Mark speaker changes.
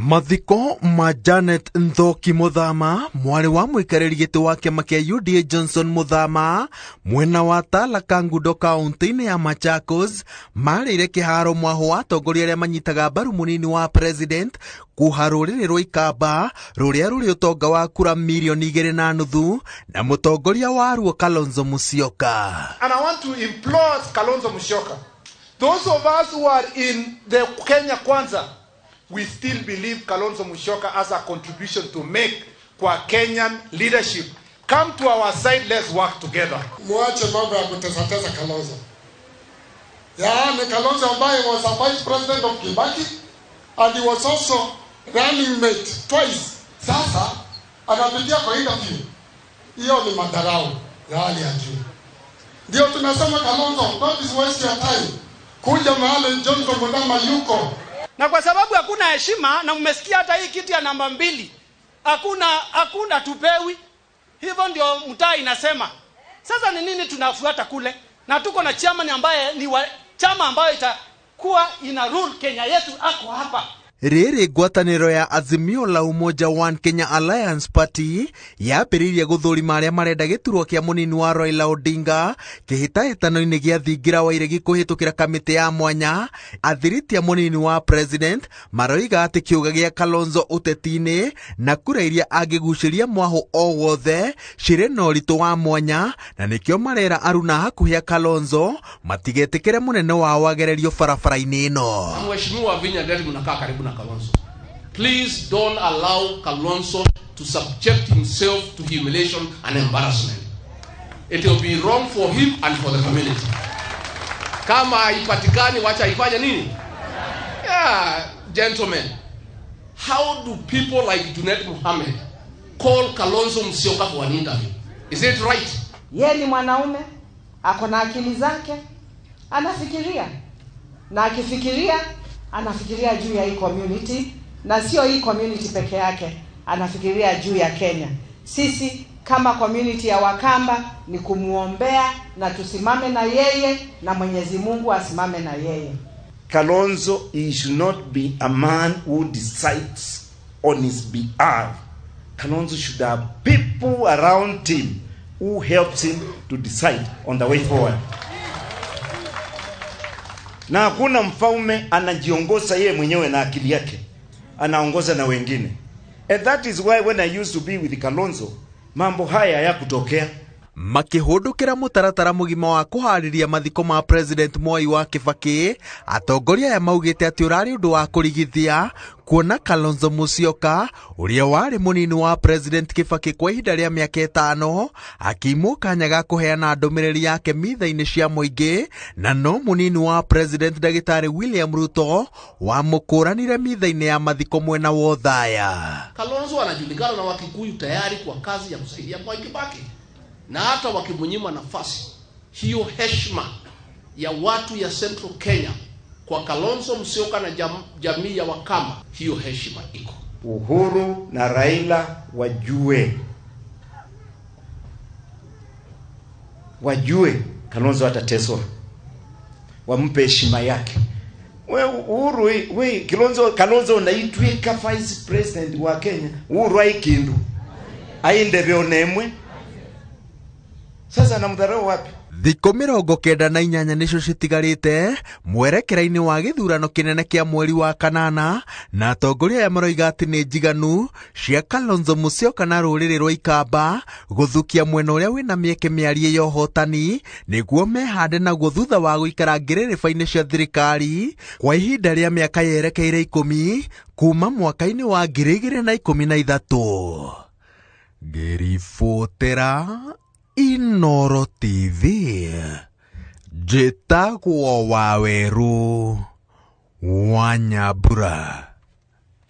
Speaker 1: Mathiko ma Janet Nthoki Muthama, mwari wa muikariri giti wa kiama kia UDA Johnson Muthama, mwena wa Tala Kangundo kaunti-ini ya Machakos, marire kiharo mwaho wa atongoria aria manyitaga mbaru munini wa president kuha ruriri rwa Ikamba ruria ruri utonga wa kura milioni 2.5 na mutongoria waruo Kalonzo Musyoka.
Speaker 2: And I want to implore Kalonzo Musyoka, those of us who are in the Kenya Kwanza, we still believe Kalonzo Musyoka has a contribution to make kwa Kenyan leadership. Come to our side, let's work together.
Speaker 3: Muache mambo ya kutesa Kalonzo. Yaani Kalonzo ambaye was a vice president of Kibaki and he was also running mate twice. Sasa anapitia kwa interview. Hiyo ni madarau ya hali ya juu. Ndio tunasema Kalonzo, don't waste your time. Kuja mahali Johnson Muthama yuko.
Speaker 4: Na kwa sababu hakuna heshima, na mmesikia hata hii kiti ya namba 2 hakuna tupewi. Hivyo ndio mtaa inasema. Sasa ni nini tunafuata kule? Na tuko na chairman ambaye ni chama ambayo itakuwa ina rule Kenya yetu ako hapa.
Speaker 1: Riri ngwataniro ya Azimio la Umoja One Kenya Alliance Party yapiriria guthurima aria marenda giturwa kia munini wa Raila Odinga kihitahitano-ini gia thingira wa iregi kuhitukira kamiti ya mwanya. Athiriti ya munini wa president maroiga ati kiuga gia Kalonzo uteti-ini na kura iria angiguciria mwaho o wothe ciri na uritu wa mwanya, na nikio marera aruna hakuhia Kalonzo matigetikire munene wa wagererio barabara-ini ino.
Speaker 5: Mheshimiwa Vinya Ndeti mnakaa karibu na Kalonzo. Please don't allow Kalonzo to subject himself to humiliation and embarrassment. It will be wrong for him and for the community. Kama haipatikani wacha ifanye nini? Yeah, gentlemen. How do people like Junet Mohammed call Kalonzo Musyoka for an interview? Is it right?
Speaker 6: Yeye ni mwanaume, ako na akili zake, anafikiria. Na akifikiria, anafikiria juu ya hii community, na sio hii community peke yake, anafikiria juu ya Kenya. Sisi kama community ya Wakamba ni kumuombea na tusimame na yeye, na Mwenyezi Mungu asimame na yeye.
Speaker 7: Kalonzo, he should not be a man who decides on his behalf. Kalonzo should have people around him who helps him to decide on the way forward. Na hakuna mfalme anajiongoza yeye mwenyewe na akili yake, anaongoza na wengine. And that is why when I used to be with Kalonzo, mambo haya hayakutokea.
Speaker 1: Makihudukira mutaratara mugima wa kuhariria mathiko ma president Moi wa Kibaki, atongoria ya maugite ati urari undu wa kurigithia kuona Kalonzo Musyoka uria wari munini wa president Kibaki kwa ihinda ria miaka 5 akimwo kanya ga kuheana ndumiriri yake mitha-ini cia muingi, na no munini wa president Dagitari William Ruto wa mukuranire mitha-ini ya mathiko mwena wa Othaya.
Speaker 5: Kalonzo anajulikana na Wakikuyu tayari kwa kazi ya kusaidia kwa Kibaki. Na hata wakimunyima nafasi, hiyo heshima ya watu ya Central Kenya kwa Kalonzo Musyoka na jamii ya Wakamba, hiyo heshima iko.
Speaker 7: Uhuru na Raila wajue Kalonzo atateswa, wampe heshima yake. Uhuru Kalonzo unaitwika vice president wa Kenya, Uhuru aikindu ainde bionemwe. Sasa namdharau wapi?
Speaker 1: Thiko 98 nicio citigarite mwerekera-ini wa githurano kinene kia mweri wa kanana, na atongoria ya maroiga ati ni njiganu cia Kalonzo Musyoka na ruriri rwa Ikamba guthukia mwena uria wina mieke miarie ya uhotani niguo mehande naguo thutha wa guikara ngiririba-ini cia thirikari kwa ihinda ria miaka yerekeire 10 kuma mwaka-ini wa 2013. Ngiribotera Inooro TV, Jeta kwa Waweru Wanyabura.